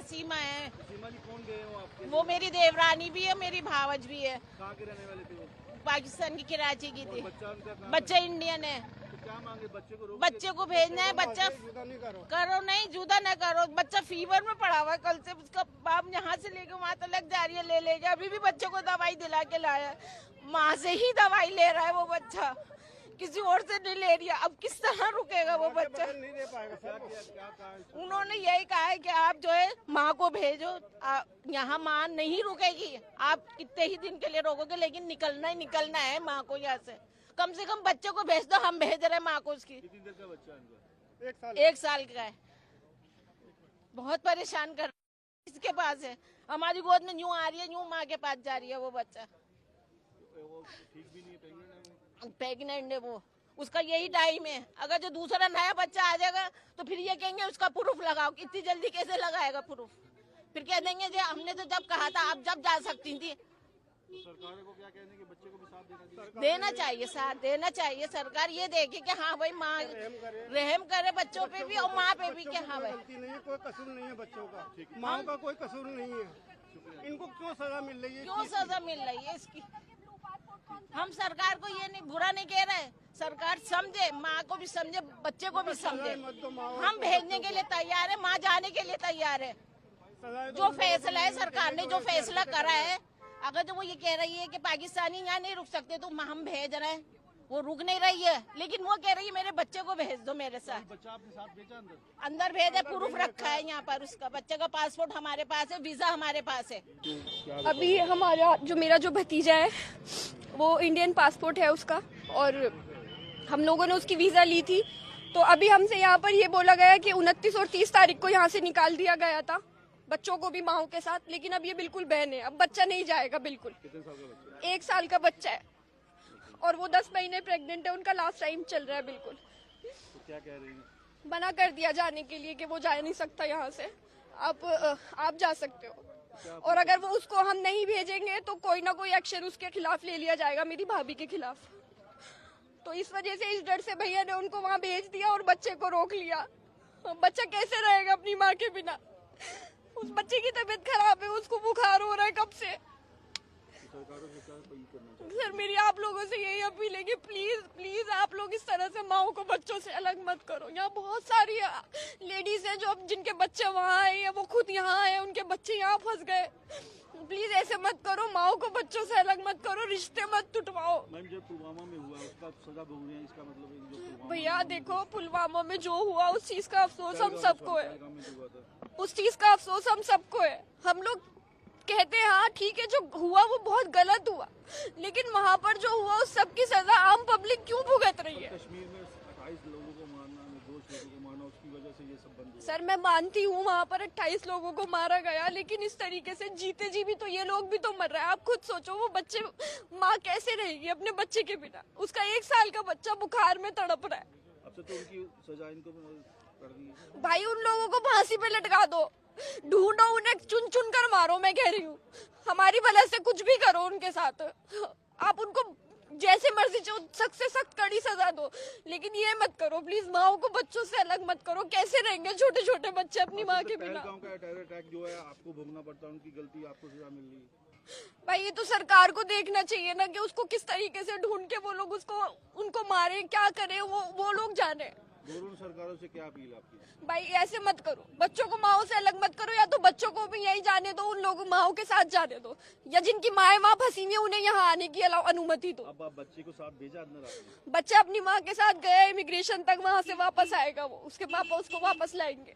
सीमा है। सीमा जी कौन गए हो आपके? वो मेरी देवरानी भी है, मेरी भावज भी है। कहाँ के रहने वाले थे वो? पाकिस्तान की कराची की थी। बच्चा उनका कहाँ बच्चा इंडियन है। है? तो क्या मांगे बच्चे को? बच्चे को भेजना है। बच्चा करो नहीं, जुदा न करो। बच्चा फीवर में पड़ा हुआ है कल से। उसका बाप यहाँ से लेके वहाँ तक जा रही है, ले लेके। अभी भी बच्चे को दवाई दिला के लाया। माँ से ही दवाई ले रहा है वो बच्चा, किसी और से नहीं ले रही है। अब किस तरह रुकेगा वो बच्चा? उन्होंने यही कहा है कि आप जो है माँ को भेजो। यहाँ माँ नहीं रुकेगी। आप कितने ही दिन के लिए रोकोगे, लेकिन निकलना ही निकलना है माँ को यहाँ से। कम से कम बच्चे को भेज दो, हम भेज रहे हैं माँ को उसकी। कितनी देर का बच्चा है उनका? 1 साल का है। बहुत परेशान कर इसके पास है। हमारी गोद में यूं आ रही है, यूं माँ के पास जा रही है वो बच्चा। वो ठीक भी नहीं है, प्रेग्नेंट है वो। उसका यही टाइम है। अगर जो दूसरा नया बच्चा आ जाएगा तो फिर ये कहेंगे उसका प्रूफ लगाओ। इतनी जल्दी कैसे लगाएगा प्रूफ? फिर कह देंगे जी हमने तो जब कहा था, आप जब जा सकती थी। तो सरकार को क्या कहने कि बच्चे को भी साथ देना चाहिए, साथ देना चाहिए। सरकार ये देखे कि हाँ भाई माँ रहम करे बच्चों पे भी और माँ पे भी, कि हाँ भाई कोई कसूर नहीं है बच्चों का, माँ का कोई कसूर नहीं है। इनको क्यों सजा मिल रही है? क्यों सजा मिल रही है इसकी? हम सरकार को ये नहीं बुरा नहीं कह रहे। सरकार समझे, माँ को भी समझे, बच्चे को भी समझे। हम भेजने के लिए तैयार है, माँ जाने के लिए तैयार है। जो फैसला है सरकार ने जो फैसला करा है, अगर जो वो ये कह रही है कि पाकिस्तानी यहाँ नहीं रुक सकते तो हम भेज रहे हैं, वो रुक नहीं रही है। लेकिन वो कह रही है मेरे बच्चे को भेज दो मेरे साथ। बच्चा आपके साथ भेजा अंदर भेजा, प्रूफ रखा है यहाँ पर। उसका बच्चे का पासपोर्ट हमारे पास है, वीजा हमारे पास है। अभी हमारा मेरा जो भतीजा है वो इंडियन पासपोर्ट है उसका, और हम लोगों ने उसकी वीजा ली थी। तो अभी हमसे यहाँ पर ये बोला गया कि 29 और 30 तारीख को यहाँ से निकाल दिया गया था बच्चों को भी माओ के साथ, लेकिन अब ये बिल्कुल बैन है। अब बच्चा नहीं जाएगा बिल्कुल। कितने साल का बच्चा? 1 साल का बच्चा है और वो 10 महीने प्रेग्नेंट है। उनका लास्ट टाइम चल रहा है बिल्कुल। तो क्या कह रही है? मना कर दिया जाने के लिए कि वो जा नहीं सकता यहाँ से। आप जा सकते हो, और अगर वो उसको हम नहीं भेजेंगे तो कोई ना कोई एक्शन उसके खिलाफ ले लिया जाएगा, मेरी भाभी के खिलाफ। तो इस वजह से, इस डर से भैया ने उनको वहाँ भेज दिया और बच्चे को रोक लिया। बच्चा कैसे रहेगा अपनी माँ के बिना? उस बच्चे की तबीयत खराब है, उसको बुखार हो रहा है कब से। सर मेरी आप लोगों से यही अपील है कि प्लीज प्लीज आप लोग इस तरह से माओ को बच्चों से अलग मत करो। यहाँ बहुत सारी लेडीज हैं जो जिनके बच्चे वहाँ आए हैं, वो खुद यहाँ आए, उनके बच्चे यहाँ फंस गए। प्लीज ऐसे मत करो, माओ को बच्चों से अलग मत करो, रिश्ते मत टुटवाओ। मैम जो पुलवामा में हुआ उसका सजा भोग रहे हैं, इसका मतलब भैया देखो, पुलवामा में जो हुआ उस चीज का अफसोस हम सबको है। उस चीज का अफसोस हम सबको है। हम लोग कहते हैं हाँ ठीक है, जो हुआ वो बहुत गलत हुआ, लेकिन वहाँ पर जो हुआ उस सब की सजा आम पब्लिक क्यों भुगत रही है? कश्मीर में 28 लोगों को मारना, निर्दोष लोगों को मारना, उसकी वजह से ये सब बंद हुआ। सर मैं मानती हूँ वहाँ पर 28 लोगों को मारा गया, लेकिन इस तरीके से जीते जी भी तो ये लोग भी तो मर रहे हैं। आप खुद सोचो, वो बच्चे, माँ कैसे रहेगी अपने बच्चे के बिना? उसका 1 साल का बच्चा बुखार में तड़प रहा है। अब तो उनकी सजा इनको कर दी है। भाई उन लोगों को फांसी पे लटका दो, ढूंढो उन्हें, चुन चुन कर मारो। मैं कह रही हूँ हमारी वजह से कुछ भी करो उनके साथ। आप उनको जैसे मर्जी सख्त से सख्त कड़ी सजा दो, लेकिन ये मत करो प्लीज, माओ को बच्चों से अलग मत करो। कैसे रहेंगे छोटे छोटे बच्चे अपनी माँ के बिना? पहलगाम का टेरर अटैक जो है आपको भोगना पड़ता है, उनकी गलती, आपको सजा मिल रही है। भाई ये तो सरकार को देखना चाहिए ना कि उसको किस तरीके से ढूंढ के वो लोग उनको मारे, क्या करे, वो लोग जाने। दोनों सरकारों से क्या अपील आपकी? भाई ऐसे मत करो, बच्चों को माओ से अलग मत करो, या तो बच्चों को भी यही जाने दो, उन लोगों माओ के साथ जाने दो, या जिनकी माएँ वहाँ फंसी हुई है उन्हें यहाँ आने की अनुमति दो। अब आप बच्चे को साथ भेजा अंदर आपने? बच्चा अपनी माँ के साथ गया इमिग्रेशन तक, वहाँ से वापस आएगा वो, उसके पापा उसको वापस लाएंगे।